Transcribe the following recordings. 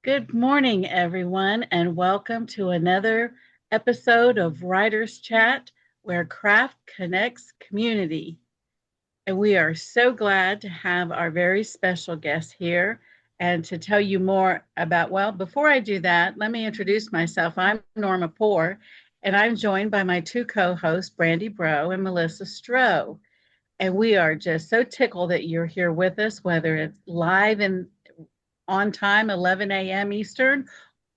Good morning, everyone, and welcome to another episode of Writers Chat, where craft connects community. And we are so glad to have our very special guest here and to tell you more about, well, before I do that, let me introduce myself. I'm Norma Poor, and I'm joined by my two co hosts, Brandy Bro and Melissa Stroh. And we are just so tickled that you're here with us, whether it's live and on time, 11 a.m. Eastern,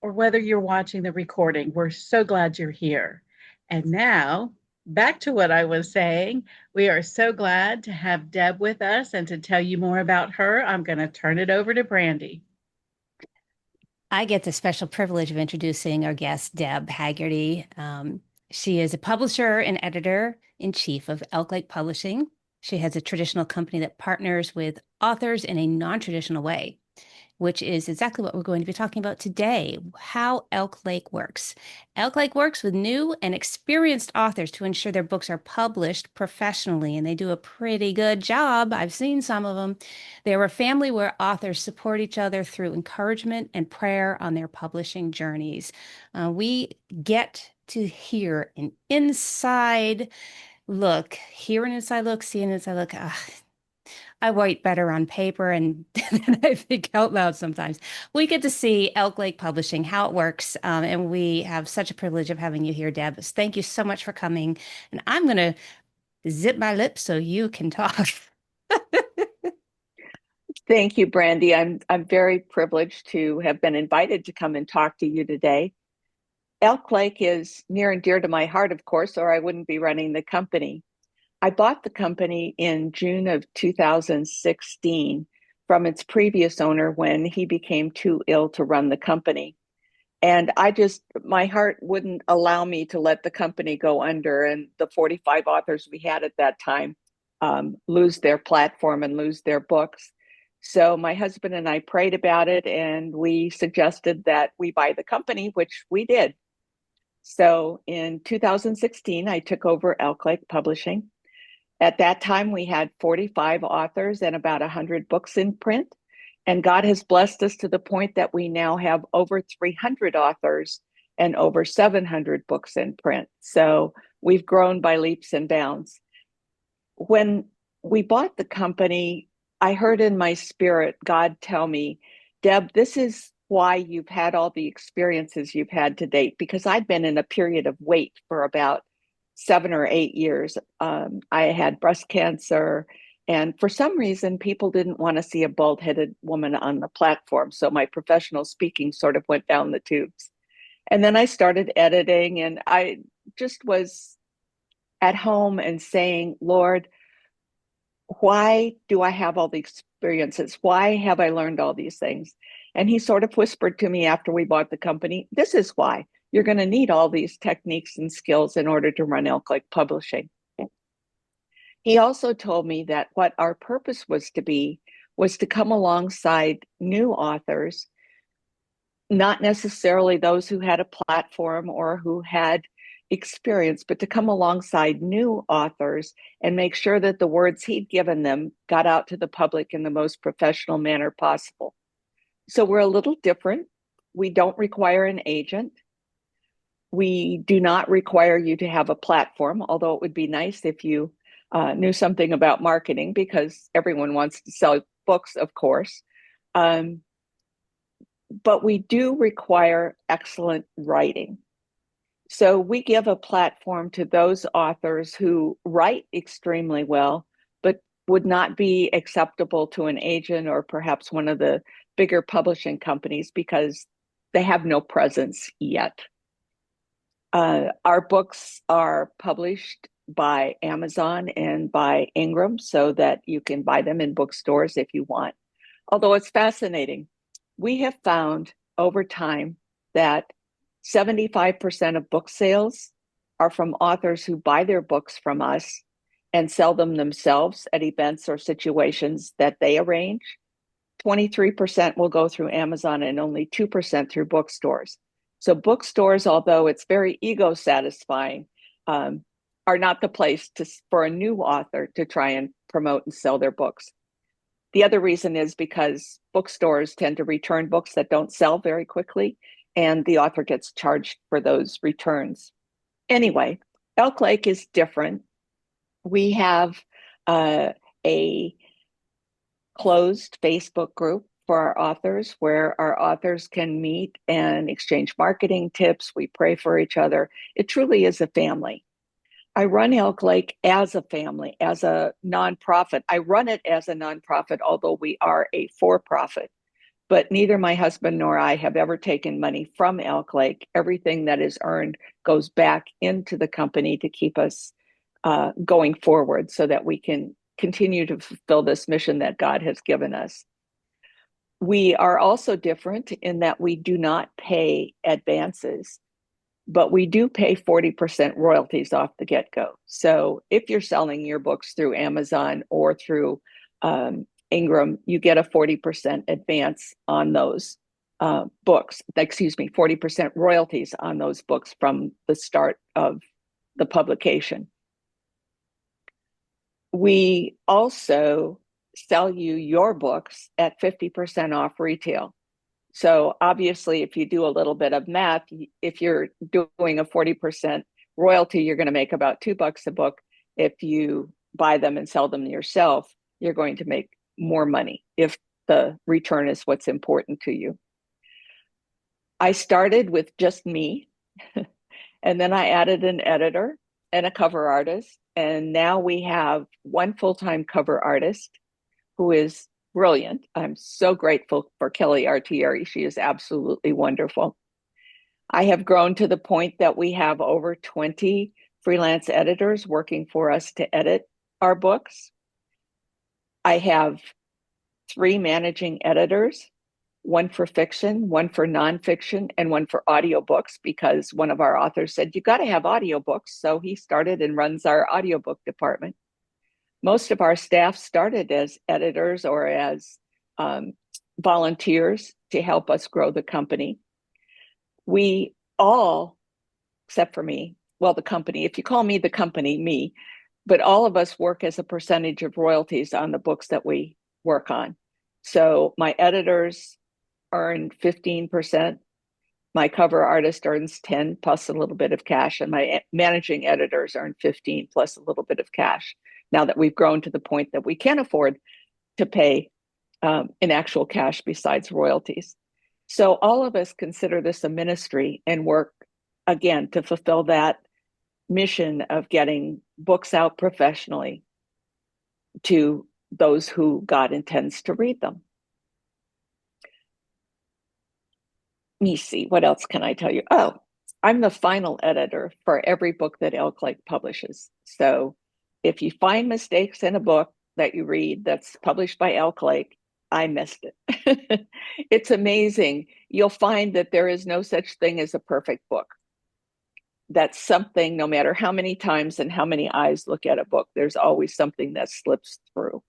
or whether you're watching the recording. We're so glad you're here. And now, back to what I was saying. We are so glad to have Deb with us and to tell you more about her. I'm going to turn it over to Brandy. I get the special privilege of introducing our guest, Deb Haggerty. She is a publisher and editor in chief of Elk Lake Publishing. She has a traditional company that partners with authors in a non-traditional way, which is exactly what we're going to be talking about today, how Elk Lake works. Elk Lake works with new and experienced authors to ensure their books are published professionally, and they do a pretty good job. I've seen some of them. They're a family where authors support each other through encouragement and prayer on their publishing journeys. We get to hear an inside look, hear an inside look, see an inside look. I write better on paper and than I think out loud sometimes. We get to see Elk Lake Publishing, how it works, and we have such a privilege of having you here, Deb. Thank you so much for coming. And I'm going to zip my lips so you can talk. Thank you, Brandy. I'm very privileged to have been invited to come and talk to you today. Elk Lake is near and dear to my heart, of course, or I wouldn't be running the company. I bought the company in June of 2016 from its previous owner when he became too ill to run the company. And my heart wouldn't allow me to let the company go under and the 45 authors we had at that time lose their platform and lose their books. So my husband and I prayed about it and we suggested that we buy the company, which we did. So in 2016, I took over Elk Lake Publishing. At that time, we had 45 authors and about 100 books in print. And God has blessed us to the point that we now have over 300 authors and over 700 books in print. So we've grown by leaps and bounds. When we bought the company, I heard in my spirit God tell me, Deb, this is why you've had all the experiences you've had to date, because I'd been in a period of wait for about 7 or 8 years. I had breast cancer, and for some reason, people didn't want to see a bald-headed woman on the platform. So my professional speaking sort of went down the tubes. And then I started editing, and I just was at home and saying, Lord, why do I have all these experiences? Why have I learned all these things? And he sort of whispered to me after we bought the company, this is why. You're going to need all these techniques and skills in order to run Elk Lake Publishing. He also told me that what our purpose was to be was to come alongside new authors, not necessarily those who had a platform or who had experience, but to come alongside new authors and make sure that the words he'd given them got out to the public in the most professional manner possible. So we're a little different. We don't require an agent. We do not require you to have a platform, although it would be nice if you knew something about marketing because everyone wants to sell books, of course. But we do require excellent writing. So we give a platform to those authors who write extremely well, but would not be acceptable to an agent or perhaps one of the bigger publishing companies because they have no presence yet. Our books are published by Amazon and by Ingram so that you can buy them in bookstores if you want. Although it's fascinating, we have found over time that 75% of book sales are from authors who buy their books from us and sell them themselves at events or situations that they arrange. 23% will go through Amazon and only 2% through bookstores. So bookstores, although it's very ego satisfying, are not the place for a new author to try and promote and sell their books. The other reason is because bookstores tend to return books that don't sell very quickly, and the author gets charged for those returns. Anyway, Elk Lake is different. We have a closed Facebook group for our authors where our authors can meet and exchange marketing tips. We pray for each other. It truly is a family. I run Elk Lake as a family, as a nonprofit. I run it as a nonprofit, although we are a for-profit. But neither my husband nor I have ever taken money from Elk Lake. Everything that is earned goes back into the company to keep us going forward so that we can continue to fulfill this mission that God has given us. We are also different in that we do not pay advances, but we do pay 40% royalties off the get-go. So if you're selling your books through Amazon or through Ingram, you get a 40% advance on those books, 40% royalties on those books from the start of the publication. We also sell you your books at 50% off retail. So obviously, if you do a little bit of math, if you're doing a 40% royalty, you're going to make about $2 a book. If you buy them and sell them yourself, you're going to make more money if the return is what's important to you. I started with just me, and then I added an editor and a cover artist. And now we have one full-time cover artist who is brilliant. I'm so grateful for Kelly Artieri. She is absolutely wonderful. I have grown to the point that we have over 20 freelance editors working for us to edit our books. I have 3 managing editors, one for fiction, one for nonfiction, and one for audiobooks, because one of our authors said, you got to have audiobooks. So he started and runs our audiobook department. Most of our staff started as editors or as volunteers to help us grow the company. We all, except for me, well, the company, if you call me the company, me, but all of us work as a percentage of royalties on the books that we work on. So my editors earn 15%. My cover artist earns 10 plus a little bit of cash, and my managing editors earn 15 plus a little bit of cash. Now that we've grown to the point that we can afford to pay in actual cash besides royalties. So all of us consider this a ministry and work, again, to fulfill that mission of getting books out professionally to those who God intends to read them. Let me see, what else can I tell you? Oh, I'm the final editor for every book that Elk Lake publishes. So if you find mistakes in a book that you read that's published by Elk Lake, I missed it. It's amazing. You'll find that there is no such thing as a perfect book. That's something, no matter how many times and how many eyes look at a book, there's always something that slips through.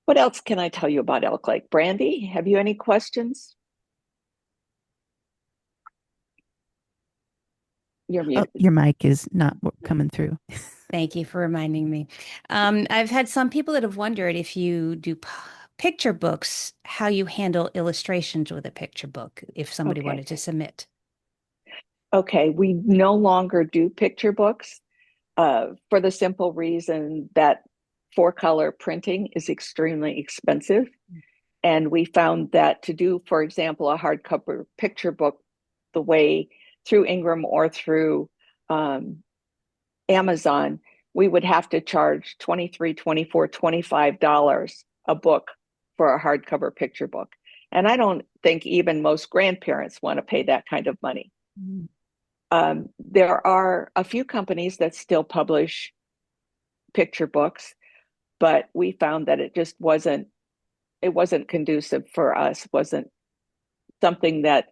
What else can I tell you about Elk Lake? Brandy, have you any questions? You're muted. Your mic is not coming through. Thank you for reminding me. I've had some people that have wondered if you do picture books, how you handle illustrations with a picture book, if somebody wanted to submit. Okay, we no longer do picture books for the simple reason that 4-color printing is extremely expensive. And we found that to do, for example, a hardcover picture book the way through Ingram or through Amazon, we would have to charge $23, $24, $25 a book for a hardcover picture book. And I don't think even most grandparents want to pay that kind of money. There are a few companies that still publish picture books, but we found that it just wasn't conducive for us, wasn't something that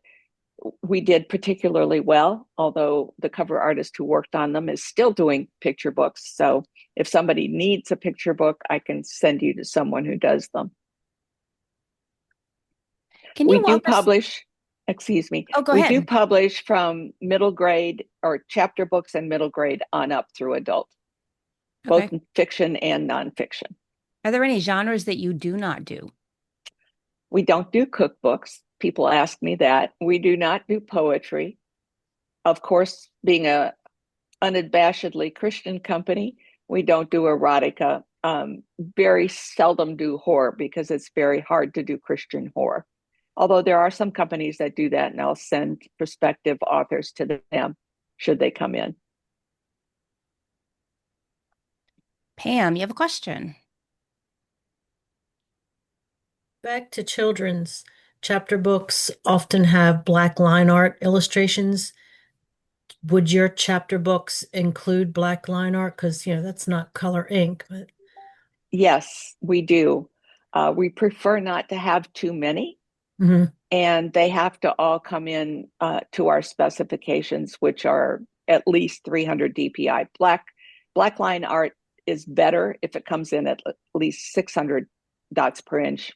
we did particularly well, although the cover artist who worked on them is still doing picture books. So if somebody needs a picture book, I can send you to someone who does them. Can you excuse me. Oh, go we ahead. do publish from middle grade or chapter books and middle grade on up through adult, both in fiction and nonfiction. Are there any genres that you do not do? We don't do cookbooks. People ask me that. We do not do poetry. Of course, being a unabashedly Christian company, we don't do erotica. Very seldom do horror because it's very hard to do Christian horror. Although there are some companies that do that, and I'll send prospective authors to them should they come in. Pam, you have a question? Back to children's chapter books often have black line art illustrations. Would your chapter books include black line art? Because, that's not color ink, but Yes, we do. We prefer not to have too many, and they have to all come in to our specifications, which are at least 300 DPI. Black line art is better if it comes in at least 600 dots per inch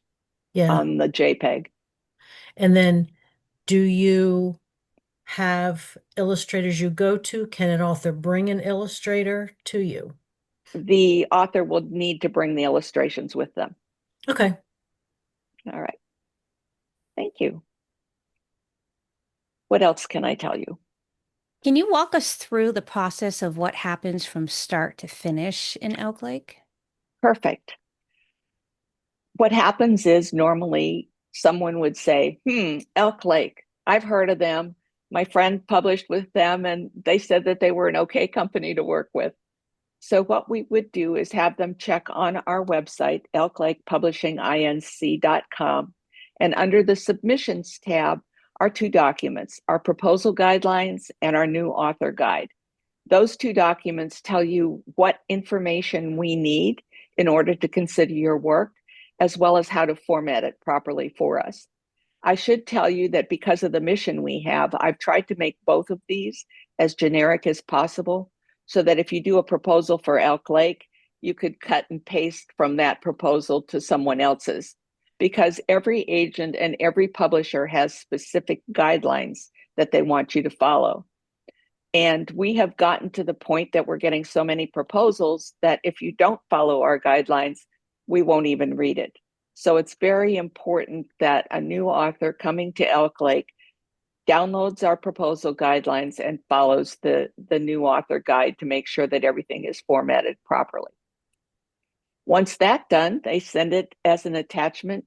on the JPEG. And then do you have illustrators you go to? Can an author bring an illustrator to you? The author will need to bring the illustrations with them. Okay. All right. Thank you. What else can I tell you? Can you walk us through the process of what happens from start to finish in Elk Lake? Perfect. What happens is normally someone would say, Elk Lake, I've heard of them. My friend published with them and they said that they were an okay company to work with. So what we would do is have them check on our website, elklakepublishinginc.com, and under the submissions tab are two documents, our proposal guidelines and our new author guide. Those two documents tell you what information we need in order to consider your work, as well as how to format it properly for us. I should tell you that because of the mission we have, I've tried to make both of these as generic as possible, so that if you do a proposal for Elk Lake, you could cut and paste from that proposal to someone else's, because every agent and every publisher has specific guidelines that they want you to follow. And we have gotten to the point that we're getting so many proposals that if you don't follow our guidelines, we won't even read it. So it's very important that a new author coming to Elk Lake downloads our proposal guidelines and follows the new author guide to make sure that everything is formatted properly. Once that's done, they send it as an attachment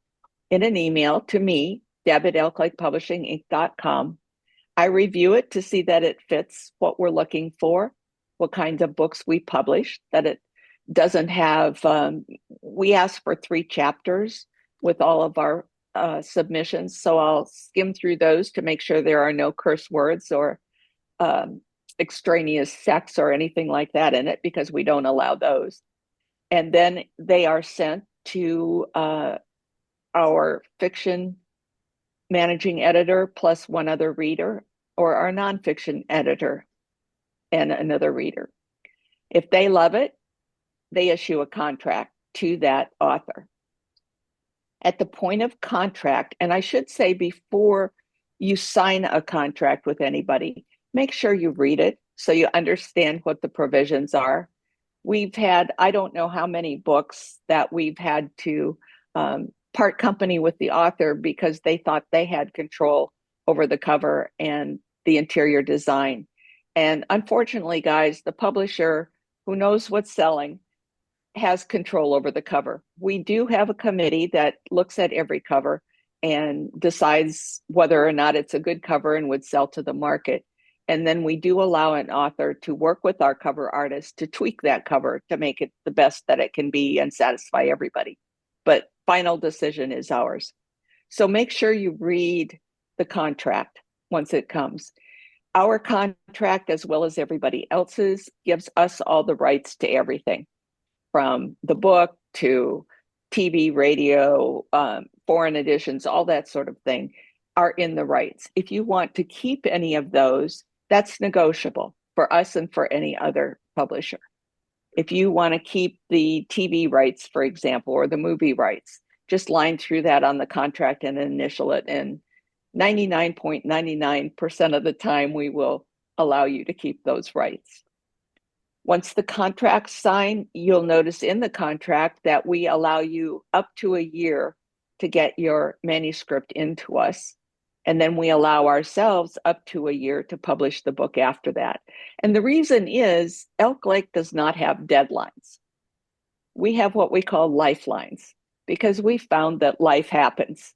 in an email to me, Deb at elklakepublishinginc.com. I review it to see that it fits what we're looking for, what kinds of books we publish, that it doesn't have, we ask for 3 chapters with all of our submissions. So I'll skim through those to make sure there are no curse words or extraneous sex or anything like that in it, because we don't allow those. And then they are sent to our fiction managing editor plus one other reader, or our nonfiction editor and another reader. If they love it, they issue a contract to that author. At the point of contract, and I should say before you sign a contract with anybody, make sure you read it so you understand what the provisions are. We've had, I don't know how many books that we've had to part company with the author because they thought they had control over the cover and the interior design. And unfortunately, guys, the publisher who knows what's selling has control over the cover. We do have a committee that looks at every cover and decides whether or not it's a good cover and would sell to the market. And then we do allow an author to work with our cover artist to tweak that cover to make it the best that it can be and satisfy everybody. But final decision is ours. So make sure you read the contract once it comes. Our contract, as well as everybody else's, gives us all the rights to everything, from the book to TV, radio, foreign editions, all that sort of thing are in the rights. If you want to keep any of those, that's negotiable for us and for any other publisher. If you want to keep the TV rights, for example, or the movie rights, just line through that on the contract and initial it. And 99.99% of the time, we will allow you to keep those rights. Once the contract's signed, you'll notice in the contract that we allow you up to a year to get your manuscript into us. And then we allow ourselves up to a year to publish the book after that. And the reason is Elk Lake does not have deadlines. We have what we call lifelines, because we found that life happens.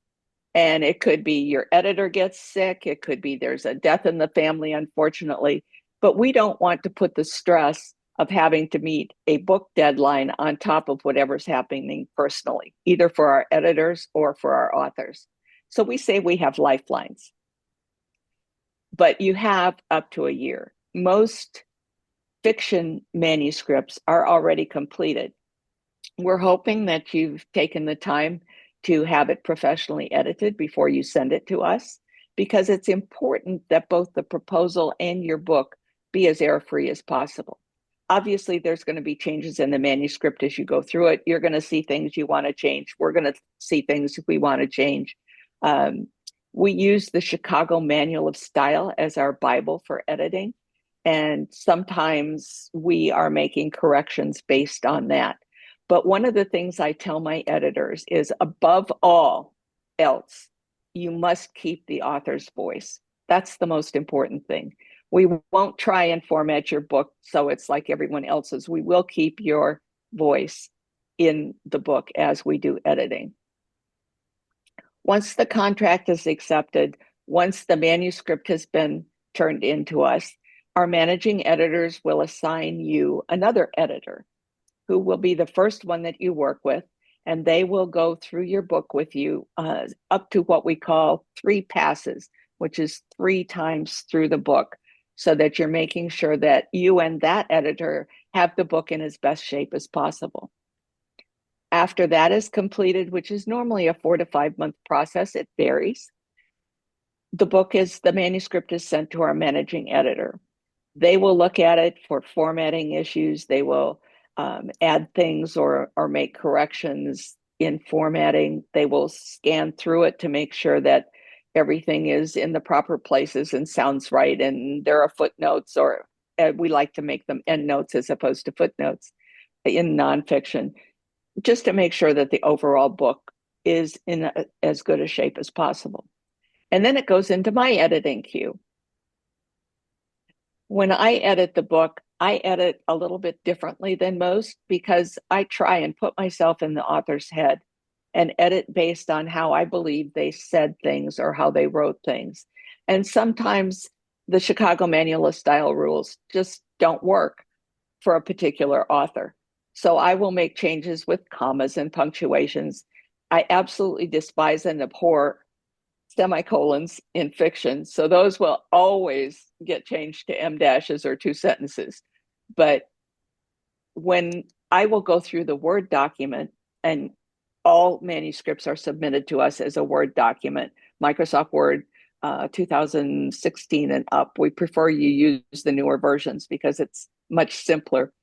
And it could be your editor gets sick. It could be there's a death in the family, unfortunately. But we don't want to put the stress of having to meet a book deadline on top of whatever's happening personally, either for our editors or for our authors. So we say we have lifelines. But you have up to a year. Most fiction manuscripts are already completed. We're hoping that you've taken the time to have it professionally edited before you send it to us, because it's important that both the proposal and your book be as error-free as possible. Obviously, there's going to be changes in the manuscript as you go through it. You're going to see things you want to change. We're going to see things we want to change. We use the Chicago Manual of Style as our Bible for editing, and sometimes we are making corrections based on that. But one of the things I tell my editors is, above all else, you must keep the author's voice. That's the most important thing. We won't try and format your book so it's like everyone else's. We will keep your voice in the book as we do editing. Once the contract is accepted, once the manuscript has been turned into us, our managing editors will assign you another editor who will be the first one that you work with, and they will go through your book with you up to what we call 3 passes, which is 3 times through the book, so that you're making sure that you and that editor have the book in as best shape as possible. After that is completed, which is normally a 4 to 5 month process, it varies, the manuscript is sent to our managing editor. They will look at it for formatting issues. They will add things or make corrections in formatting. They will scan through it to make sure that everything is in the proper places and sounds right. And there are footnotes, or we like to make them endnotes as opposed to footnotes in nonfiction, just to make sure that the overall book is in as good a shape as possible. And then it goes into my editing queue. When I edit the book, I edit a little bit differently than most, because I try and put myself in the author's head and edit based on how I believe they said things or how they wrote things. And sometimes the Chicago Manual of Style rules just don't work for a particular author. So I will make changes with commas and punctuations. I absolutely despise and abhor semicolons in fiction. So those will always get changed to em dashes or 2 sentences. But when I will go through the Word document, and all manuscripts are submitted to us as a Word document, Microsoft Word 2016 and up. We prefer you use the newer versions because it's much simpler.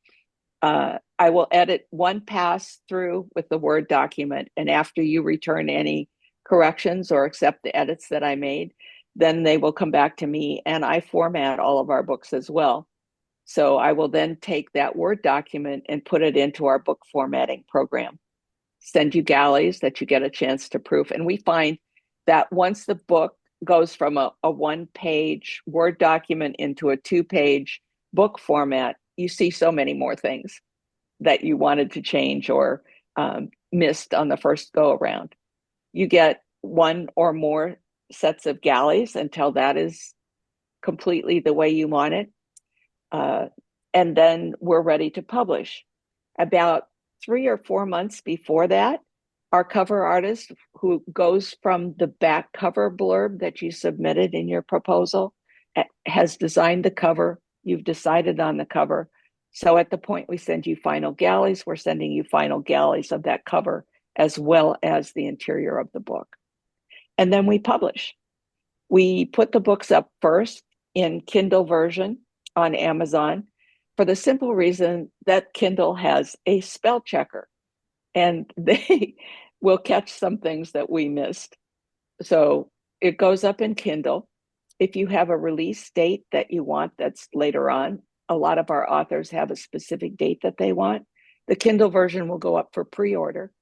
I will edit 1 pass through with the Word document, and after you return any corrections or accept the edits that I made, then they will come back to me, and I format all of our books as well. So I will then take that Word document and put it into our book formatting program, send you galleys that you get a chance to proof. And we find that once the book goes from a 1-page Word document into a 2-page book format, you see so many more things that you wanted to change or missed on the first go around. You get 1 or more sets of galleys until that is completely the way you want it. And then we're ready to publish. About 3 or 4 months before that, our cover artist, who goes from the back cover blurb that you submitted in your proposal, has designed the cover. You've decided on the cover. So at the point we send you final galleys, we're sending you final galleys of that cover as well as the interior of the book. And then we publish. We put the books up first in Kindle version on Amazon, for the simple reason that Kindle has a spell checker, and they will catch some things that we missed. So it goes up in Kindle. If you have a release date that you want that's later on, a lot of our authors have a specific date that they want. The Kindle version will go up for pre-order,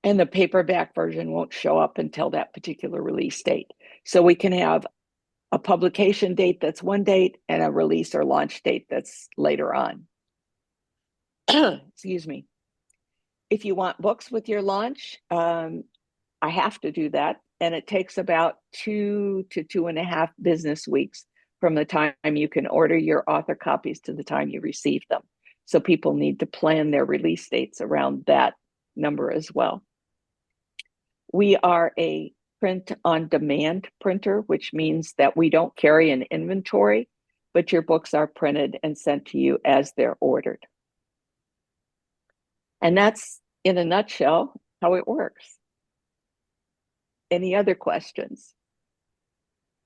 and the paperback version won't show up until that particular release date. So we can have a publication date that's one date and a release or launch date that's later on. Excuse me. If you want books with your launch, I have to do that. And it takes about 2 to 2.5 business weeks from the time you can order your author copies to the time you receive them. So people need to plan their release dates around that number as well. We are a print on demand printer, which means that we don't carry an inventory, but your books are printed and sent to you as they're ordered. And that's, in a nutshell, how it works. Any other questions?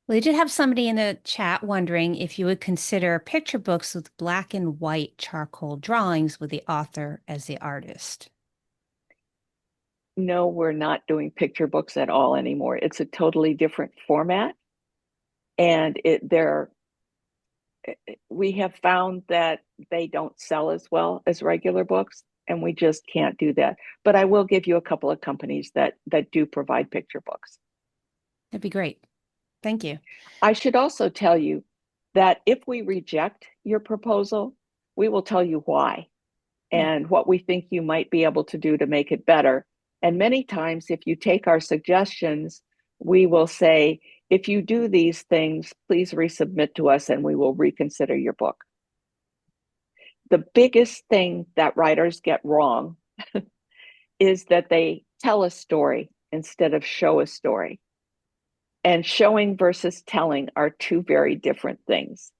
We did have somebody in the chat wondering if you would consider picture books with black and white charcoal drawings with the author as the artist. No, we're not doing picture books at all anymore. It's a totally different format. And we have found that they don't sell as well as regular books, and we just can't do that. But I will give you a couple of companies that do provide picture books. That'd be great. Thank you. I should also tell you that if we reject your proposal, we will tell you why and what we think you might be able to do to make it better. And many times, if you take our suggestions, we will say, if you do these things, please resubmit to us and we will reconsider your book. The biggest thing that writers get wrong is that they tell a story instead of show a story. And showing versus telling are two very different things.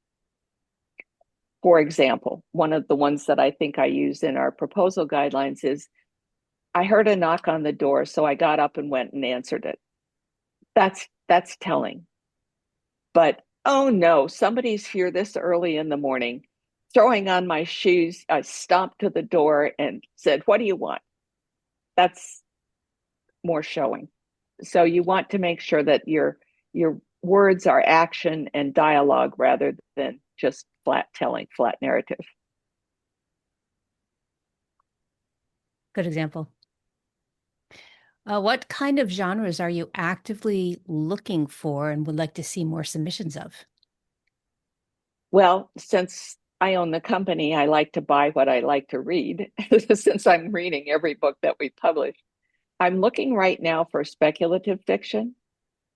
For example, one of the ones that I think I use in our proposal guidelines is, I heard a knock on the door, so I got up and went and answered it. That's telling. But, oh no, somebody's here this early in the morning, throwing on my shoes. I stomped to the door and said, what do you want? That's more showing. So you want to make sure that your words are action and dialogue rather than just flat telling, flat narrative. Good example. What kind of genres are you actively looking for and would like to see more submissions of? Well, since I own the company, I like to buy what I like to read, since I'm reading every book that we publish. I'm looking right now for speculative fiction.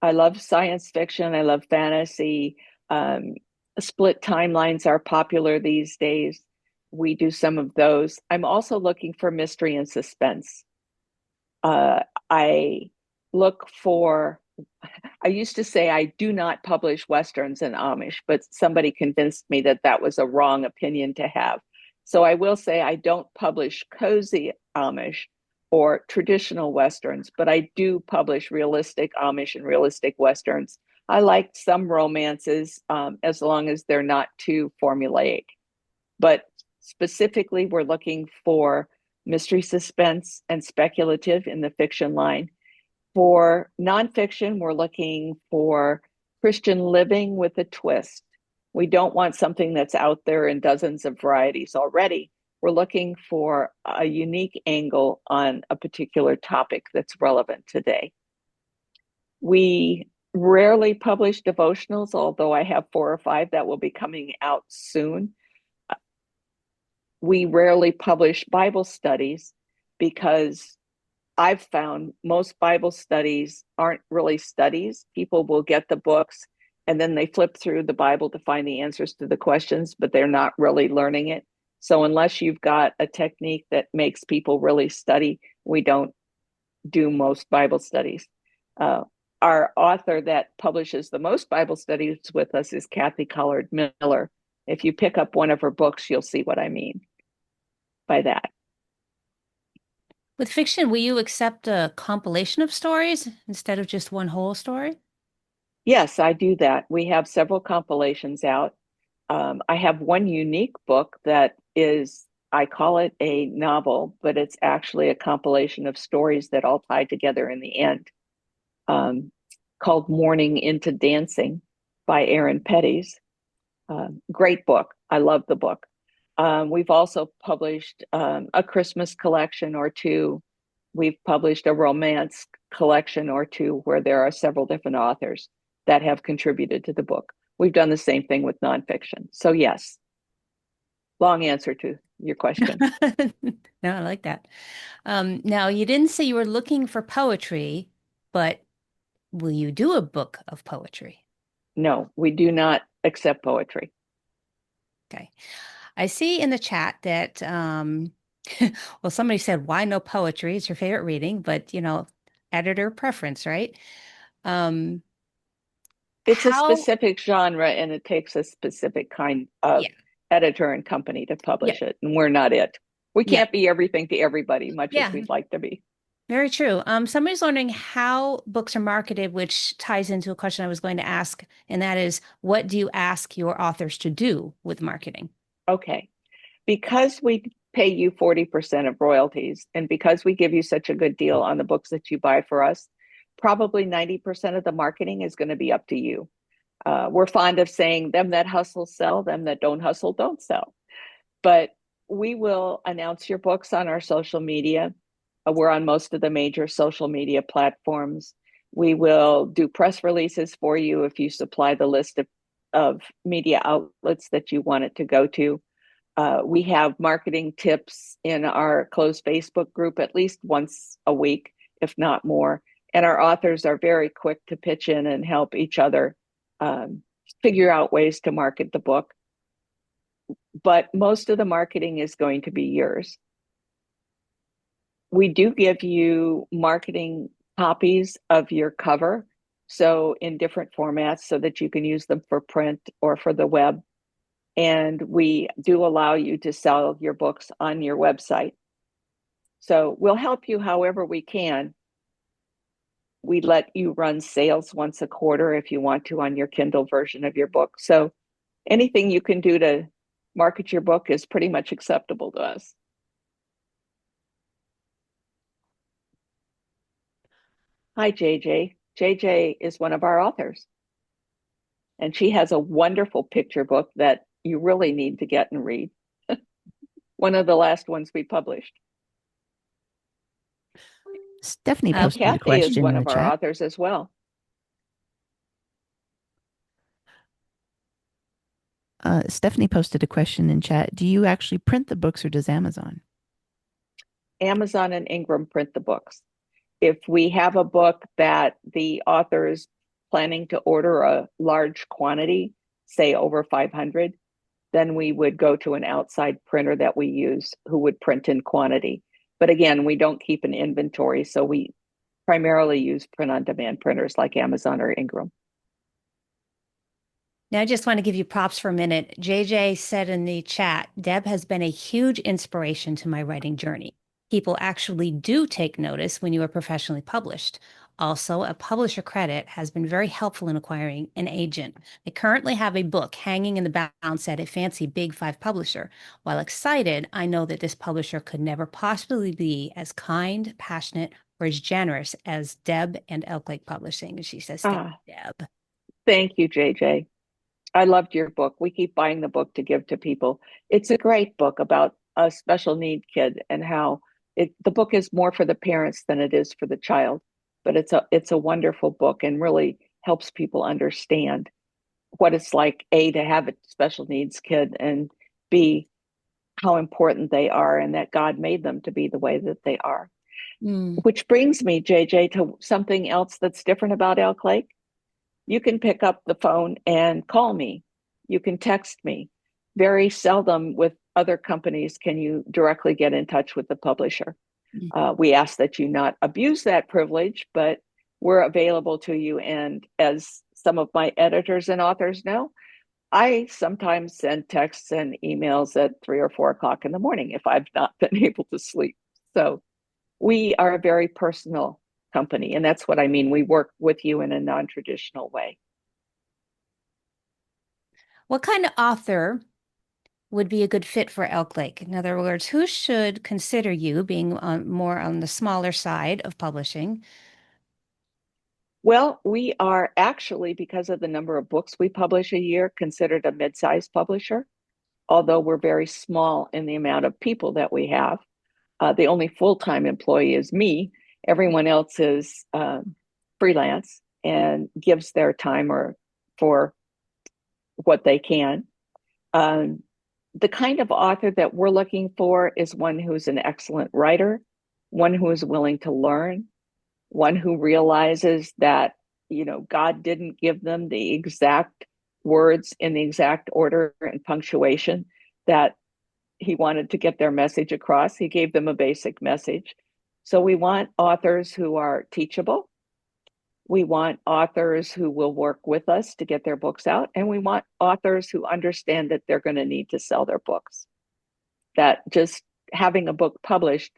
I love science fiction. I love fantasy. Split timelines are popular these days. We do some of those. I'm also looking for mystery and suspense. I used to say I do not publish Westerns and Amish, but somebody convinced me that that was a wrong opinion to have. So I will say I don't publish cozy Amish or traditional Westerns, but I do publish realistic Amish and realistic Westerns. I like some romances as long as they're not too formulaic. But specifically, we're looking for mystery, suspense, and speculative in the fiction line. For nonfiction, we're looking for Christian living with a twist. We don't want something that's out there in dozens of varieties already. We're looking for a unique angle on a particular topic that's relevant today. We rarely publish devotionals, although I have 4 or 5 that will be coming out soon. We rarely publish Bible studies because I've found most Bible studies aren't really studies. People will get the books and then they flip through the Bible to find the answers to the questions, but they're not really learning it. So unless you've got a technique that makes people really study, we don't do most Bible studies. Our author that publishes the most Bible studies with us is Kathy Collard Miller. If you pick up one of her books, you'll see what I mean by that. With fiction, will you accept a compilation of stories instead of just one whole story? Yes, I do that. We have several compilations out. I have one unique book that is, I call it a novel, but it's actually a compilation of stories that all tie together in the end, called Morning into Dancing by Aaron Petties. Great book. I love the book. We've also published a Christmas collection or two. We've published a romance collection or two where there are several different authors that have contributed to the book. We've done the same thing with nonfiction. So yes, long answer to your question. No, I like that. Now, you didn't say you were looking for poetry, but will you do a book of poetry? No, we do not accept poetry. Okay. I see in the chat that, well, somebody said, why no poetry? It's your favorite reading, but, editor preference, right? It's a How, specific genre and it takes a specific kind of yeah, editor and company to yeah, publish it. And we're not it. We yeah, can't be everything to everybody, much as yeah, we'd like to be. very true. Somebody's wondering how books are marketed, which ties into a question I was going to ask, and that is, what do you ask your authors to do with marketing? Okay. Because we pay you 40% of royalties, and because we give you such a good deal on the books that you buy for us, probably 90% of the marketing is going to be up to you. We're fond of saying, them that hustle sell, them that don't hustle don't sell. But we will announce your books on our social media. We're on most of the major social media platforms. We will do press releases for you if you supply the list of media outlets that you want it to go to. We have marketing tips in our closed Facebook group at least once a week, if not more. And our authors are very quick to pitch in and help each other figure out ways to market the book. But most of the marketing is going to be yours. We do give you marketing copies of your cover, so in different formats so that you can use them for print or for the web. And we do allow you to sell your books on your website. So we'll help you however we can. We let you run sales once a quarter if you want to on your Kindle version of your book. So anything you can do to market your book is pretty much acceptable to us. Hi, JJ. JJ is one of our authors. And she has a wonderful picture book that you really need to get and read. One of the last ones we published. Stephanie posted a Kathy is question one in the of our chat. authors as well. Stephanie posted a question in chat. Do you actually print the books or does Amazon? Amazon and Ingram print the books. If we have a book that the author is planning to order a large quantity, say over 500, then we would go to an outside printer that we use who would print in quantity. But again, we don't keep an inventory, so we primarily use print-on-demand printers like Amazon or Ingram. Now, I just want to give you props for a minute. JJ said in the chat, Deb has been a huge inspiration to my writing journey. People actually do take notice when you are professionally published. Also, a publisher credit has been very helpful in acquiring an agent. I currently have a book hanging in the bounce at a fancy Big Five publisher. While excited, I know that this publisher could never possibly be as kind, passionate, or as generous as Deb and Elk Lake Publishing. And she says, thank you, Deb. Thank you, JJ. I loved your book. We keep buying the book to give to people. It's a great book about a special need kid and how the book is more for the parents than it is for the child. But it's a wonderful book and really helps people understand what it's like, A, to have a special needs kid, and B, how important they are and that God made them to be the way that they are. Which brings me, JJ, to something else that's different about Elk Lake. You can pick up the phone and call me. You can text me. Very seldom with other companies can you directly get in touch with the publisher. We ask that you not abuse that privilege, but we're available to you. And as some of my editors and authors know, I sometimes send texts and emails at 3 or 4 o'clock in the morning if I've not been able to sleep. So we are a very personal company, and that's what I mean. We work with you in a non-traditional way. What kind of author would be a good fit for Elk Lake? In other words, who should consider you being more on the smaller side of publishing? Well, we are actually, because of the number of books we publish a year, considered a mid-sized publisher, although we're very small in the amount of people that we have. The only full-time employee is me. Everyone else is freelance and gives their time or for what they can. The kind of author that we're looking for is one who's an excellent writer, one who is willing to learn, one who realizes that, God didn't give them the exact words in the exact order and punctuation that he wanted to get their message across. He gave them a basic message. So we want authors who are teachable. We want authors who will work with us to get their books out. And we want authors who understand that they're going to need to sell their books, that just having a book published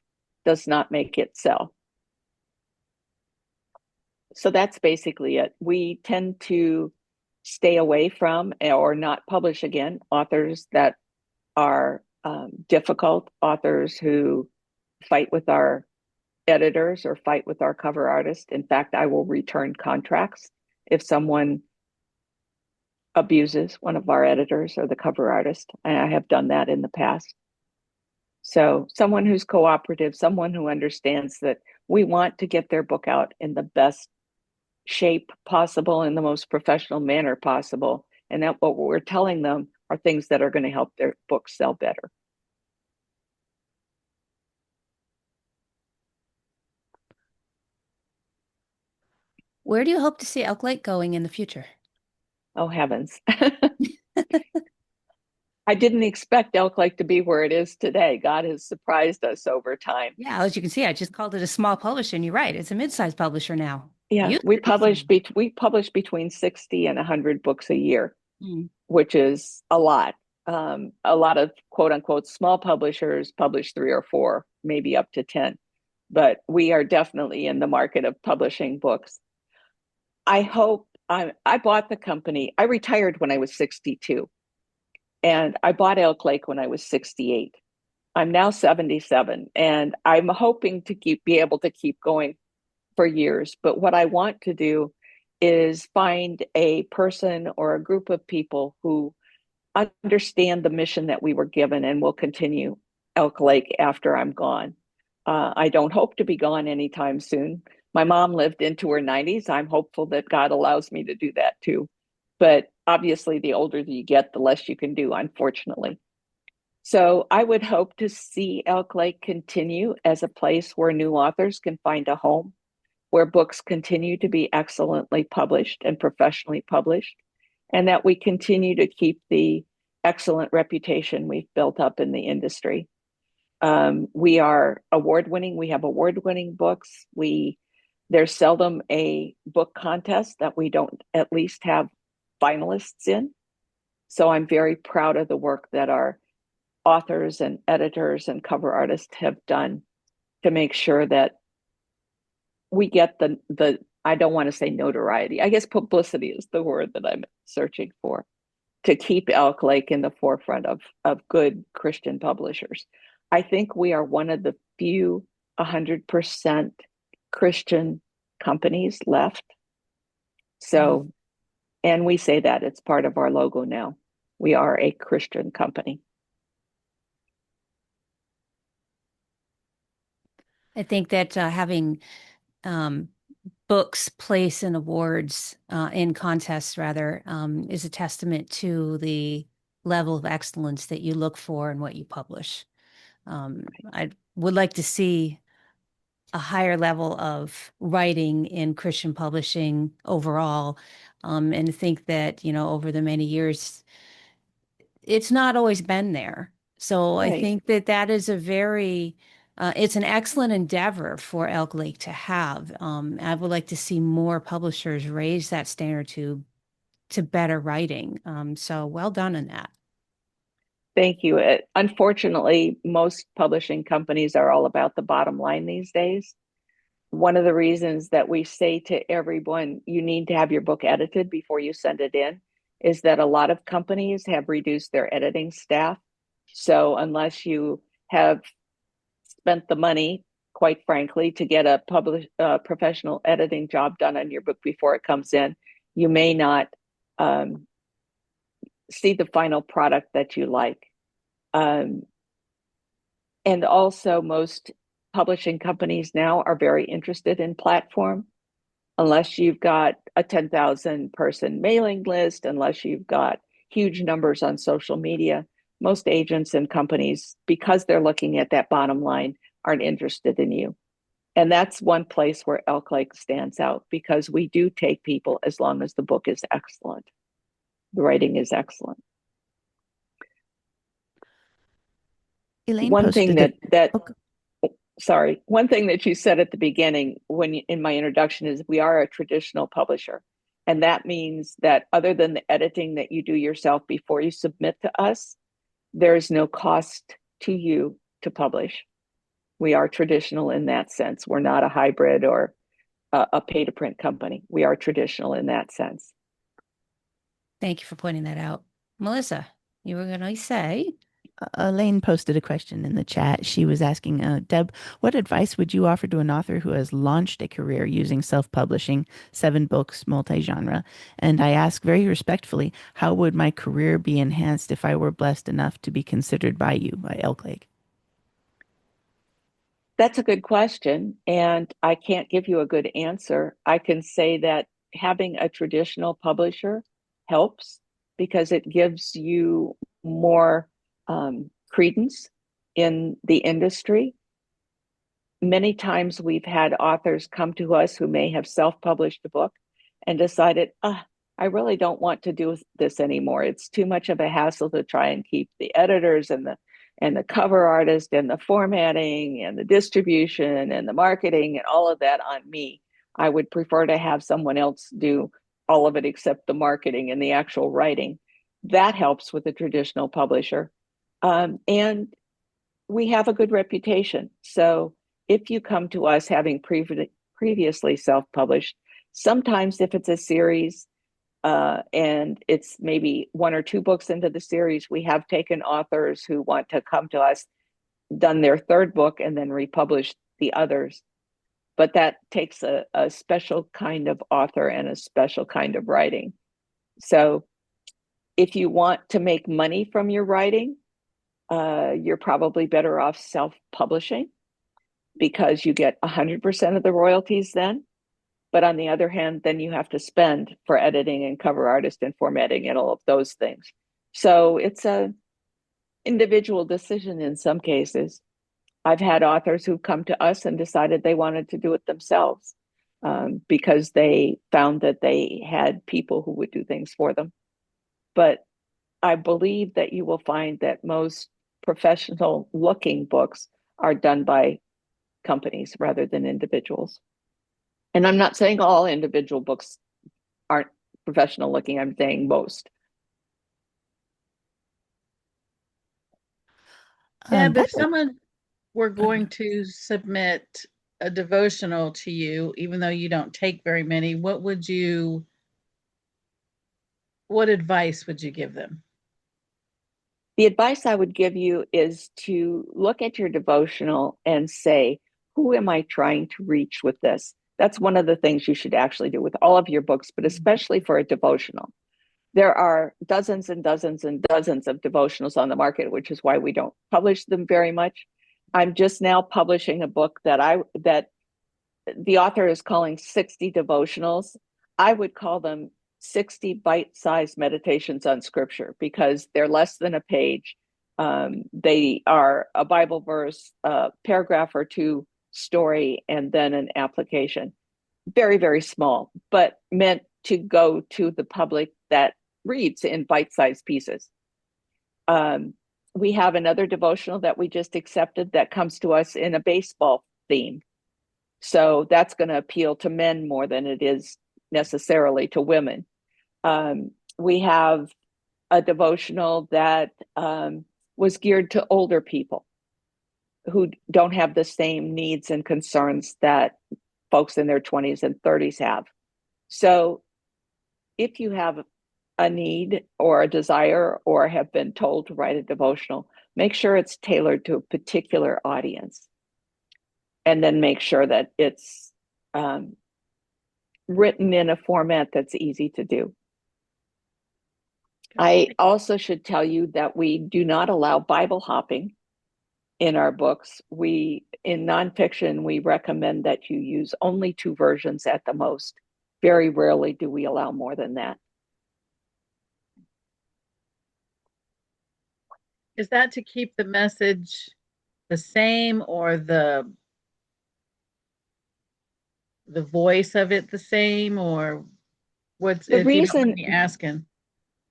does not make it sell. So that's basically it. We tend to stay away from or not publish again authors that are difficult, authors who fight with our editors or fight with our cover artist. In fact, I will return contracts if someone abuses one of our editors or the cover artist. And I have done that in the past. So someone who's cooperative, someone who understands that we want to get their book out in the best shape possible, in the most professional manner possible, and that what we're telling them are things that are going to help their books sell better. Where do you hope to see Elk Lake going in the future? Oh, heavens. I didn't expect Elk Lake to be where it is today. God has surprised us over time. Yeah, as you can see, I just called it a small publisher, and you're right. It's a mid-sized publisher now. Yeah, we publish between 60 and 100 books a year, which is a lot. A lot of quote unquote small publishers publish 3 or 4, maybe up to 10. But we are definitely in the market of publishing books. I bought the company. I retired when I was 62, and I bought Elk Lake when I was 68. I'm now 77, and I'm hoping to be able to keep going for years. But what I want to do is find a person or a group of people who understand the mission that we were given and will continue Elk Lake after I'm gone. I don't hope to be gone anytime soon. My mom lived into her 90s. I'm hopeful that God allows me to do that too. But obviously, the older you get, the less you can do, unfortunately. So I would hope to see Elk Lake continue as a place where new authors can find a home, where books continue to be excellently published and professionally published, and that we continue to keep the excellent reputation we've built up in the industry. We are award-winning. We have award-winning books. There's seldom a book contest that we don't at least have finalists in. So I'm very proud of the work that our authors and editors and cover artists have done to make sure that we get the I don't want to say notoriety. I guess publicity is the word that I'm searching for, to keep Elk Lake in the forefront of good Christian publishers. I think we are one of the few 100% Christian companies left. So, and we say that it's part of our logo now. We are a Christian company. I think that having books place in awards, in contests rather, is a testament to the level of excellence that you look for in what you publish. I would like to see a higher level of writing in Christian publishing overall, and think that, over the many years, it's not always been there. So Right. I think that is it's an excellent endeavor for Elk Lake to have. I would like to see more publishers raise that standard to better writing. So well done on that. Thank you. Unfortunately, most publishing companies are all about the bottom line these days. One of the reasons that we say to everyone, you need to have your book edited before you send it in, is that a lot of companies have reduced their editing staff. So unless you have spent the money, quite frankly, to get a professional editing job done on your book before it comes in, you may not see the final product that you like. And also, most publishing companies now are very interested in platform. Unless you've got a 10,000 person mailing list, unless you've got huge numbers on social media, most agents and companies, because they're looking at that bottom line, aren't interested in you. And that's one place where Elk Lake stands out, because we do take people as long as the book is excellent. The writing is excellent. Elaine One thing posted one thing that you said at the beginning in my introduction is we are a traditional publisher. And that means that other than the editing that you do yourself before you submit to us, there's no cost to you to publish. We are traditional in that sense. We're not a hybrid or a pay-to-print company. We are traditional in that sense. Thank you for pointing that out. Melissa, you were going to say? Elaine posted a question in the chat. She was asking, Deb, what advice would you offer to an author who has launched a career using self-publishing, 7 books, multi-genre? And I ask very respectfully, how would my career be enhanced if I were blessed enough to be considered by you, by Elk Lake? That's a good question, and I can't give you a good answer. I can say that having a traditional publisher helps, because it gives you more credence in the industry. Many times we've had authors come to us who may have self-published a book and decided, I really don't want to do this anymore. It's too much of a hassle to try and keep the editors and the cover artist and the formatting and the distribution and the marketing and all of that on me. I would prefer to have someone else do all of it except the marketing and the actual writing. That helps with a traditional publisher. And we have a good reputation. So if you come to us having previously self-published, sometimes if it's a series and it's maybe 1 or 2 books into the series, we have taken authors who want to come to us, done their 3rd book, and then republished the others. But that takes a special kind of author and a special kind of writing. So if you want to make money from your writing, you're probably better off self-publishing, because you get 100% of the royalties then. But on the other hand, then you have to spend for editing and cover artist and formatting and all of those things. So it's an individual decision in some cases. I've had authors who've come to us and decided they wanted to do it themselves because they found that they had people who would do things for them. But I believe that you will find that most professional looking books are done by companies rather than individuals. And I'm not saying all individual books aren't professional looking. I'm saying most. Deb, if someone were going to submit a devotional to you, even though you don't take very many, what advice would you give them? The advice I would give you is to look at your devotional and say, who am I trying to reach with this? That's one of the things you should actually do with all of your books, but especially for a devotional. There are dozens and dozens and dozens of devotionals on the market, which is why we don't publish them very much. I'm just now publishing a book that the author is calling 60 devotionals. I would call them 60 bite-sized meditations on scripture, because they're less than a page. They are a Bible verse, a paragraph or 2 story, and then an application. Very, very small, but meant to go to the public that reads in bite-sized pieces. We have another devotional that we just accepted that comes to us in a baseball theme. So that's going to appeal to men more than it is necessarily to women. We have a devotional that was geared to older people who don't have the same needs and concerns that folks in their 20s and 30s have. So if you have a need or a desire or have been told to write a devotional, make sure it's tailored to a particular audience. and then make sure that it's written in a format that's easy to do. I also should tell you that we do not allow Bible hopping in our books. In nonfiction, we recommend that you use only 2 versions at the most. Very rarely do we allow more than that. Is that to keep the message the same, or the voice of it the same, or what's, if you don't mind me asking?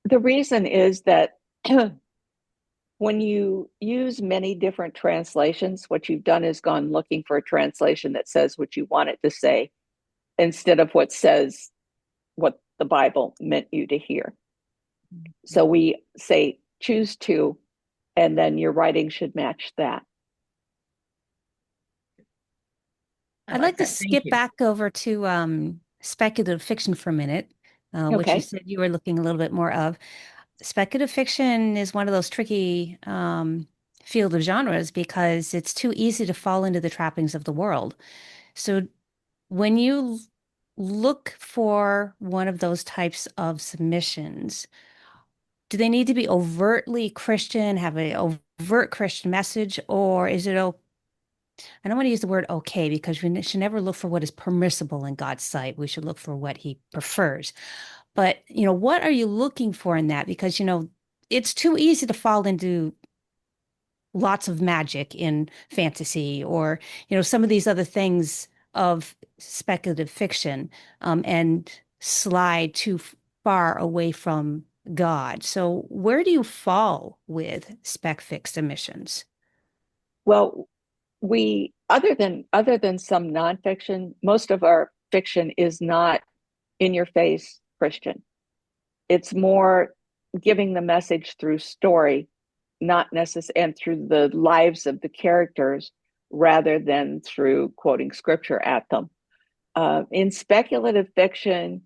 The reason is that when you use many different translations, what you've done is gone looking for a translation that says what you want it to say, instead of what says what the Bible meant you to hear. So we say choose 2, and then your writing should match that. I'd like to skip back over to speculative fiction for a minute, which you said you were looking a little bit more of. Speculative fiction is one of those tricky field of genres because it's too easy to fall into the trappings of the world. So when you look for one of those types of submissions, do they need to be overtly Christian, have an overt Christian message, or is it I don't want to use the word okay, because we should never look for what is permissible in God's sight. We should look for what he prefers. But, what are you looking for in that? Because, it's too easy to fall into lots of magic in fantasy, or, some of these other things of speculative fiction, and slide too far away from God. So where do you fall with spec fic submissions? Well, other than some nonfiction, most of our fiction is not in your face Christian. It's more giving the message through story, not necessarily, and through the lives of the characters, rather than through quoting scripture at them. In speculative fiction,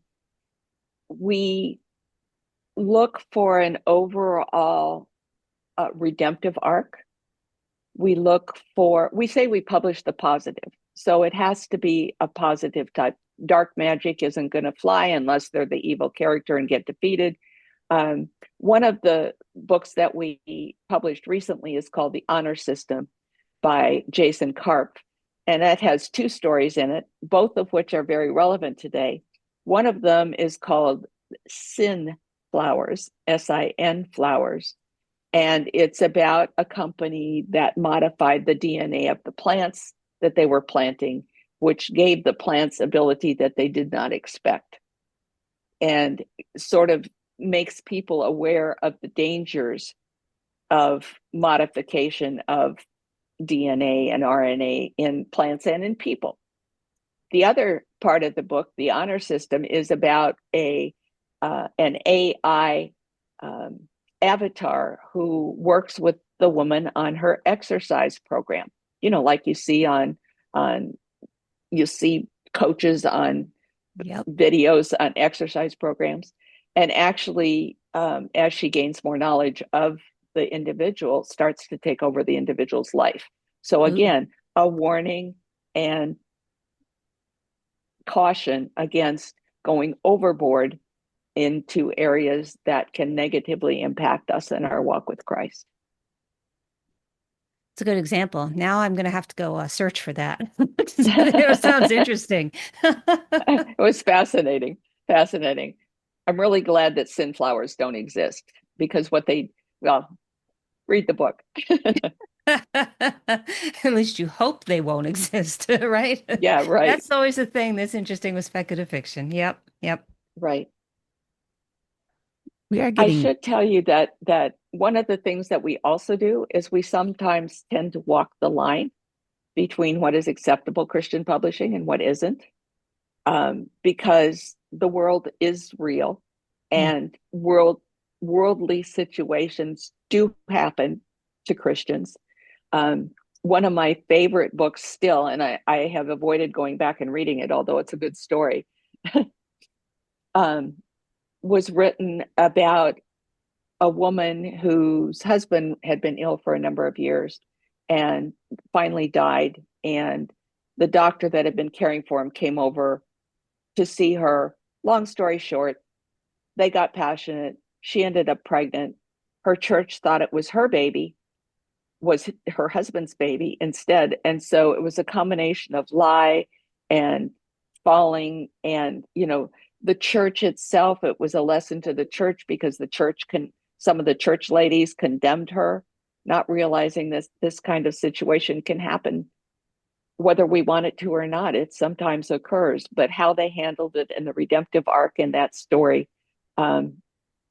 we look for an overall redemptive arc. We say we publish the positive. So it has to be a positive type. Dark magic isn't going to fly unless they're the evil character and get defeated. One of the books that we published recently is called The Honor System by Jason Karp. And that has 2 stories in it, both of which are very relevant today. One of them is called Sin Flowers, S-I-N flowers. And it's about a company that modified the DNA of the plants that they were planting, which gave the plants ability that they did not expect, and sort of makes people aware of the dangers of modification of DNA and RNA in plants and in people. The other part of the book, The Honor System, is about an AI avatar who works with the woman on her exercise program. Like you see you see coaches on videos on exercise programs. And actually, as she gains more knowledge of the individual, starts to take over the individual's life. So again, a warning and caution against going overboard into areas that can negatively impact us in our walk with Christ. It's a good example. Now I'm going to have to go search for that. It sounds interesting. It was fascinating. I'm really glad that sin flowers don't exist, because read the book. At least you hope they won't exist, right? Yeah, right. That's always the thing that's interesting with speculative fiction. Yep. Right. I should tell you that one of the things that we also do is we sometimes tend to walk the line between what is acceptable Christian publishing and what isn't, because the world is real, and worldly situations do happen to Christians. One of my favorite books still, and I have avoided going back and reading it, although it's a good story, was written about a woman whose husband had been ill for a number of years and finally died. And The doctor that had been caring for him came over to see her. Long story short, they got passionate. She ended up pregnant. Her church thought it was her baby, was her husband's baby instead. And so it was a combination of lie and falling. And, the church itself, it was a lesson to the church because some of the church ladies condemned her, not realizing this kind of situation can happen whether we want it to or not. It sometimes occurs, but how they handled it and the redemptive arc in that story um,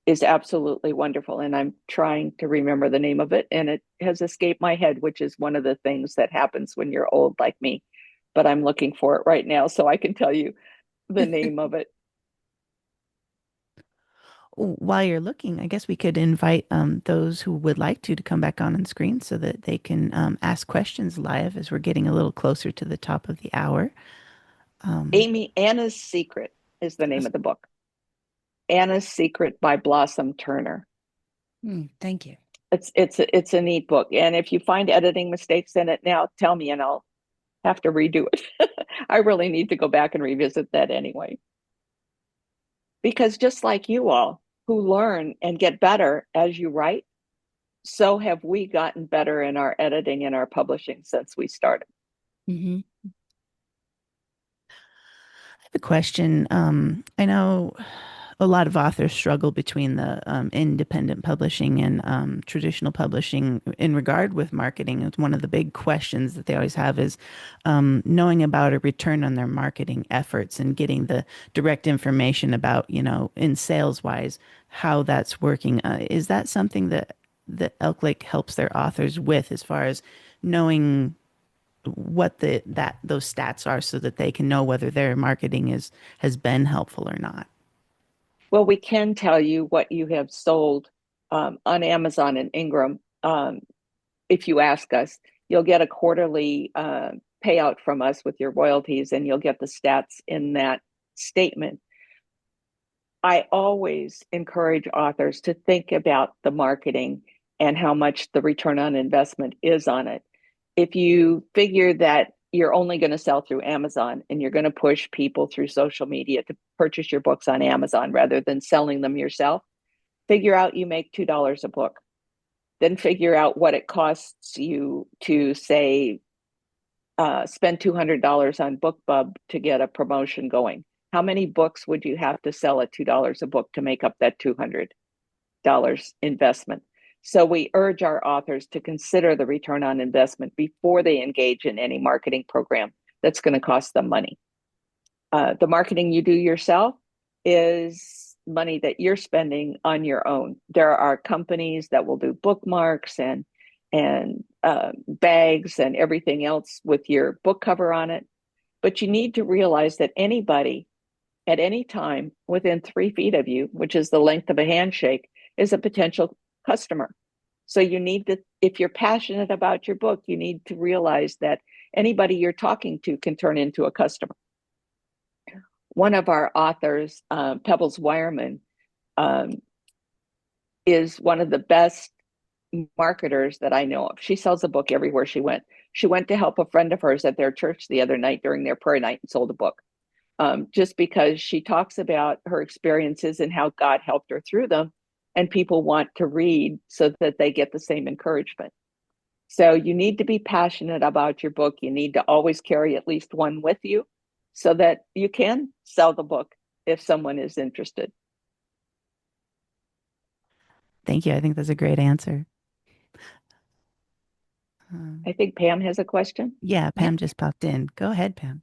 is absolutely wonderful. And I'm trying to remember the name of it, and it has escaped my head, which is one of the things that happens when you're old like me. But I'm looking for it right now so I can tell you the name of it. While you're looking, I guess we could invite those who would like to come back on screen so that they can ask questions live as we're getting a little closer to the top of the hour. Anna's Secret is the name of the book. Anna's Secret by Blossom Turner. Thank you. It's a neat book. And if you find editing mistakes in it now, tell me and I'll have to redo it. I really need to go back and revisit that anyway. Because just like you all who learn and get better as you write, so have we gotten better in our editing and our publishing since we started. Mm-hmm. I have a question. I know a lot of authors struggle between the independent publishing and traditional publishing in regard with marketing. It's one of the big questions that they always have is knowing about a return on their marketing efforts and getting the direct information about, in sales wise, how that's working. Is that something that Elk Lake helps their authors with as far as knowing what those stats are so that they can know whether their marketing has been helpful or not? Well, we can tell you what you have sold on Amazon and Ingram. If you ask us, you'll get a quarterly payout from us with your royalties, and you'll get the stats in that statement. I always encourage authors to think about the marketing and how much the return on investment is on it. If you figure that you're only going to sell through Amazon and you're going to push people through social media to purchase your books on Amazon rather than selling them yourself, figure out you make $2 a book. Then figure out what it costs you to, say, spend $200 on BookBub to get a promotion going. How many books would you have to sell at $2 a book to make up that $200 investment? So we urge our authors to consider the return on investment before they engage in any marketing program that's going to cost them money. The marketing you do yourself is money that you're spending on your own. There are companies that will do bookmarks and bags and everything else with your book cover on it. But you need to realize that anybody at any time within 3 feet of you, which is the length of a handshake, is a potential customer. So you need to, if you're passionate about your book, you need to realize that anybody you're talking to can turn into a customer. One of our authors, Pebbles Wireman, is one of the best marketers that I know of. She sells a book everywhere she went. She went to help a friend of hers at their church the other night during their prayer night and sold a book. Just because she talks about her experiences and how God helped her through them, and people want to read so that they get the same encouragement. So you need to be passionate about your book. You need to always carry at least one with you so that you can sell the book if someone is interested. Thank you. I think that's a great answer. I think Pam has a question. Yeah, Pam just popped in. Go ahead, Pam.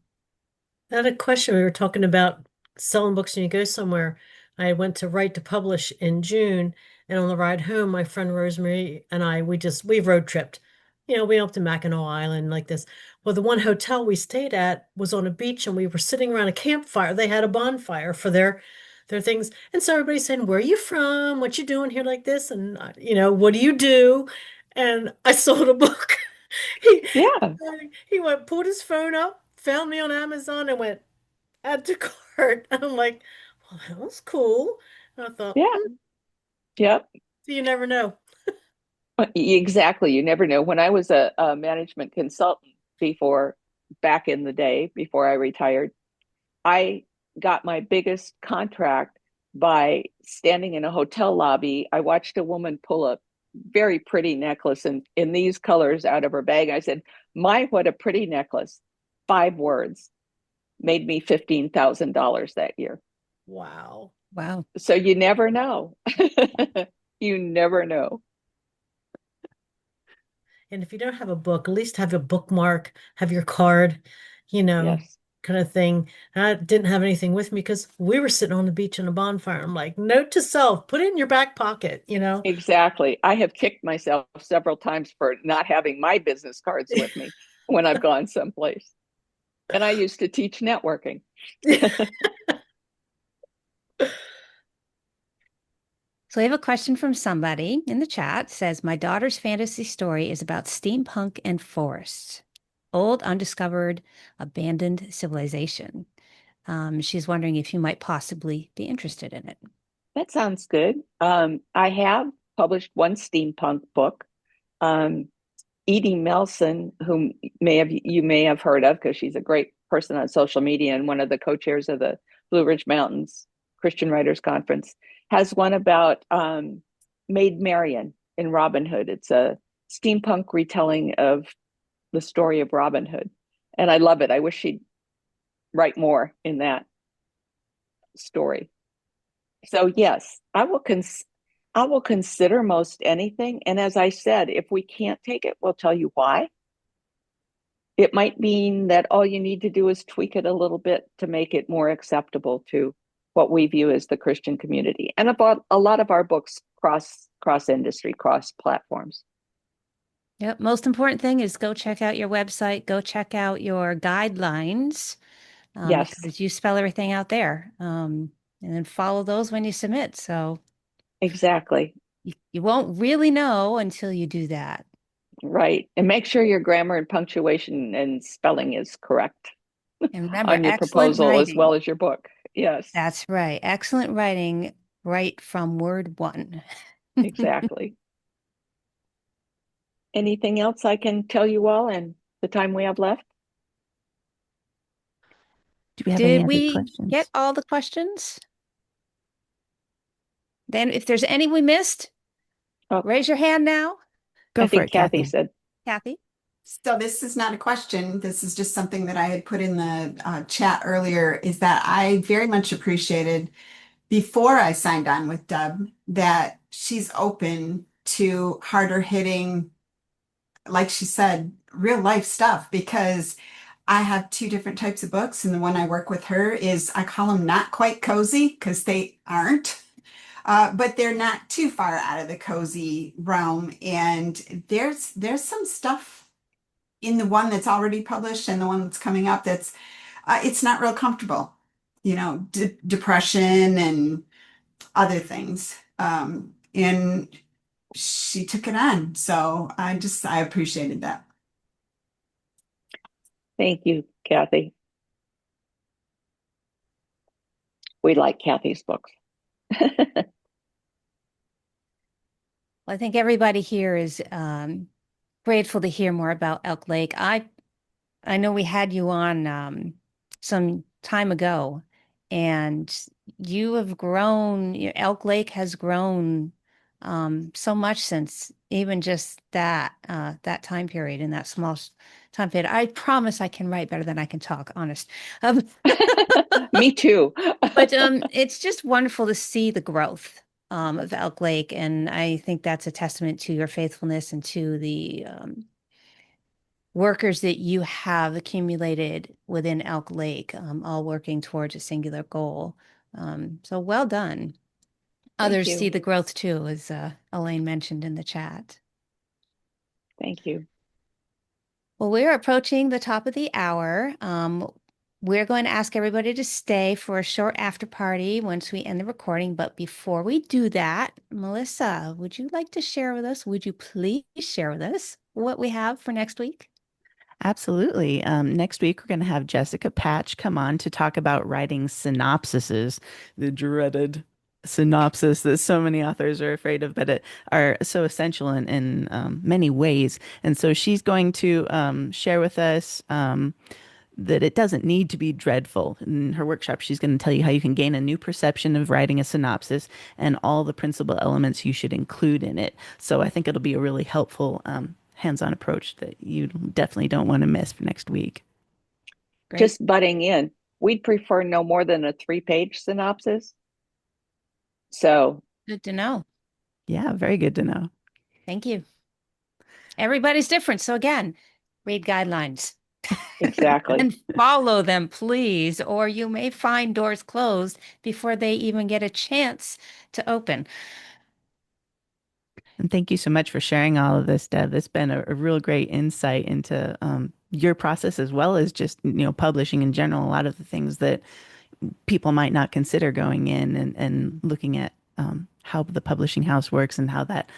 I had a question. We were talking about selling books when you go somewhere. I went to Write to Publish in June, and on the ride home, my friend Rosemary and I, we road tripped. We went up to Mackinac Island like this. Well, the one hotel we stayed at was on a beach, and we were sitting around a campfire. They had a bonfire for their things. And so everybody's saying, "Where are you from? What you doing here like this?" And what do you do? And I sold a book. He Yeah. he went, pulled his phone up, found me on Amazon, and went, add to cart. And I'm like, well, that was cool. And I thought, Yeah. Yep. so you never know. Exactly. You never know. When I was a management consultant before back in the day before I retired. I got my biggest contract by standing in a hotel lobby. I watched a woman pull a very pretty necklace in these colors out of her bag. I said, "My, what a pretty necklace." 5 words made me $15,000 that year. Wow. Wow. So you never know. You never know. And if you don't have a book, at least have a bookmark, have your card, you know, Yes, kind of thing. I didn't have anything with me because we were sitting on the beach in a bonfire. I'm like, note to self, put it in your back pocket, you know? exactly. I have kicked myself several times for not having my business cards with me when I've gone someplace. And I used to teach networking. So we have a question from somebody in the chat. Says, my daughter's fantasy story is about steampunk and forests, old, undiscovered, abandoned civilization. She's wondering if you might possibly be interested in it. That sounds good. I have published one steampunk book. Edie Melson, whom you may have heard of because she's a great person on social media and one of the co-chairs of the Blue Ridge Mountains Christian Writers Conference, has one about Maid Marian in Robin Hood. It's a steampunk retelling of the story of Robin Hood, and I love it. I wish she'd write more in that story. So yes, I will consider most anything. And as I said, if we can't take it, we'll tell you why. It might mean that all you need to do is tweak it a little bit to make it more acceptable to what we view as the Christian community. And about a lot of our books cross industry, cross platforms. Yep. Most important thing is go check out your website, go check out your guidelines, Yes, because you spell everything out there. And then follow those when you submit. So exactly. you won't really know until you do that. Right. And make sure your grammar and punctuation and spelling is correct And remember, on your excellent proposal as well writing. as your book. Yes, That's right. Excellent writing right from word one. exactly. Anything else I can tell you all in the time we have left? Do we have any Did other we questions? get all the questions? Then if there's any we missed, Oh, raise your hand now. Go I for think it, Kathy Kathy. said, Kathy. So this is not a question. This is just something that I had put in the chat earlier, is that I very much appreciated before I signed on with Deb that she's open to harder hitting, like she said, real life stuff, because I have two different types of books. And the one I work with her is, I call them not quite cozy because they aren't. But they're not too far out of the cozy realm. And there's some stuff in the one that's already published and the one that's coming up that's it's not real comfortable, depression and other things, and she took it on, so I appreciated that. thank you, Kathy. We like Kathy's books. Well, I think everybody here is grateful to hear more about Elk Lake. I know we had you on some time ago, and you have grown. Elk Lake has grown so much since even just that time period in that small time period. I promise I can write better than I can talk, honest. Me too. But it's just wonderful to see the growth of Elk Lake, and I think that's a testament to your faithfulness and to the workers that you have accumulated within Elk Lake, all working towards a singular goal. So well done. Thank Others see you. the growth too, as Elaine mentioned in the chat. Thank you. Well, we're approaching the top of the hour. We're going to ask everybody to stay for a short after party once we end the recording. But before we do that, Melissa, would you like to share with us? Would you please share with us what we have for next week? Absolutely. Next week, we're going to have Jessica Patch come on to talk about writing synopsises, the dreaded synopsis that so many authors are afraid of, but it are so essential in many ways. And so she's going to share with us that it doesn't need to be dreadful. In her workshop, she's going to tell you how you can gain a new perception of writing a synopsis and all the principal elements you should include in it. So I think it'll be a really helpful hands-on approach that you definitely don't want to miss for next week. Great. Just butting in, we'd prefer no more than a 3-page synopsis. So Good to know. Yeah, very good to know. Thank you. Everybody's different. So again, read guidelines. exactly. And follow them, please, or you may find doors closed before they even get a chance to open. And thank you so much for sharing all of this, Deb. It's been a real great insight into your process as well as just, publishing in general. A lot of the things that people might not consider going in and looking at how the publishing house works and how that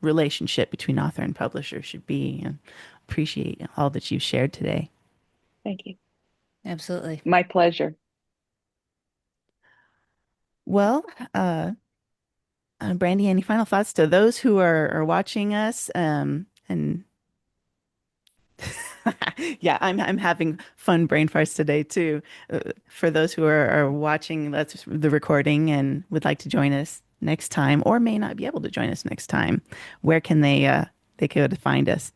relationship between author and publisher should be. And appreciate all that you've shared today. Thank you. Absolutely. My pleasure. Well, Brandy, any final thoughts to those who are watching us? And yeah, I'm having fun brain farts today too. For those who are watching the recording and would like to join us next time, or may not be able to join us next time, where can they go to find us?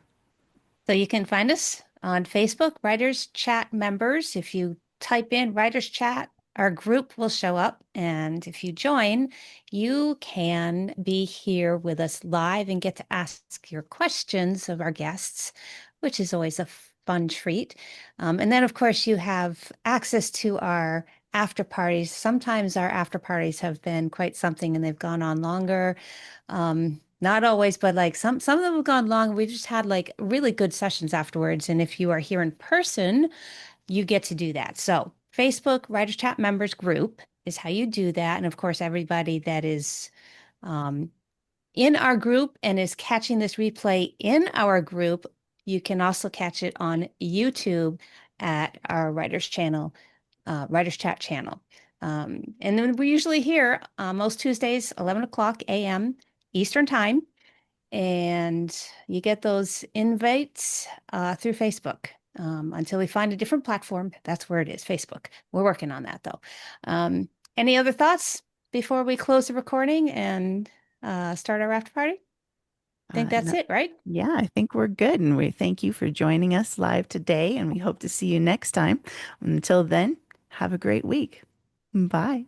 So you can find us on Facebook, Writers Chat members. If you type in Writers Chat, our group will show up. And if you join, you can be here with us live and get to ask your questions of our guests, which is always a fun treat. And then, of course, you have access to our after parties. Sometimes our after parties have been quite something and they've gone on longer. Not always, but like some of them have gone long. We just had like really good sessions afterwards. And if you are here in person, you get to do that. So Facebook Writers Chat members group is how you do that. And of course, everybody that is in our group and is catching this replay in our group, you can also catch it on YouTube at our Writers channel, Writers Chat channel. And then we're usually here most Tuesdays, 11 o'clock a.m. Eastern Time. And you get those invites through Facebook until we find a different platform. That's where it is, Facebook. We're working on that, though. Any other thoughts before we close the recording and start our after party? I think that's No. it, right? Yeah, I think we're good. And we thank you for joining us live today. And we hope to see you next time. Until then, have a great week. Bye.